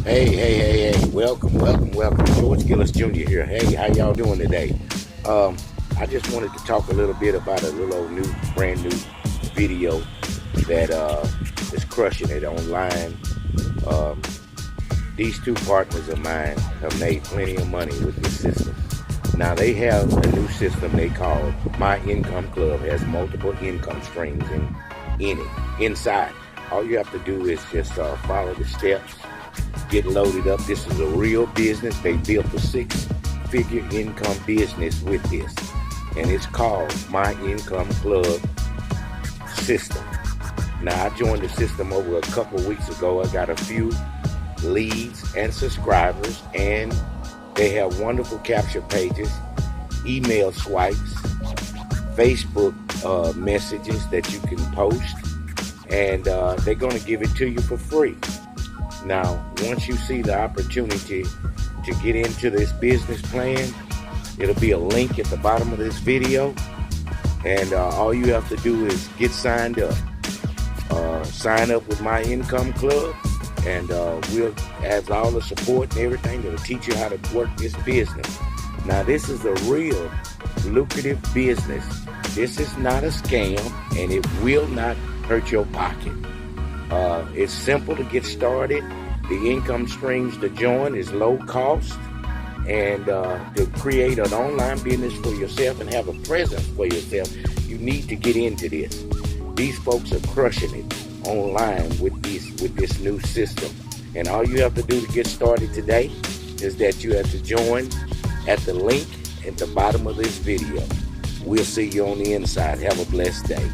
Hey. Welcome. George Gillis Jr. here. Hey, how y'all doing today? I just wanted to talk a little bit about a little old brand new video that is crushing it online. These two partners of mine have made plenty of money with this system. Now they have a new system they call My Income Club. It has multiple income streams inside. All you have to do is just follow the steps, get loaded up. This is a real business. They built a 6-figure income business with this, and it's called MyIcomeClubSystem. Now I joined the system over a couple weeks ago. I got a few leads and subscribers, and they have wonderful capture pages, email swipes, Facebook messages that you can post, and they're going to give it to you for free. Now, once you see the opportunity to get into this business plan, it'll be a link at the bottom of this video, and all you have to do is get signed up. Sign up with My Income Club, and we'll have all the support and everything that'll teach you how to work this business. Now, this is a real lucrative business. This is not a scam, and it will not hurt your pocket. It's simple to get started. The income streams to join is low cost, and to create an online business for yourself and have a presence for yourself, you need to get into this. These folks are crushing it online with this new system, and all you have to do to get started today is that you have to join at the link at the bottom of this video. We'll see you on the inside. Have a blessed day.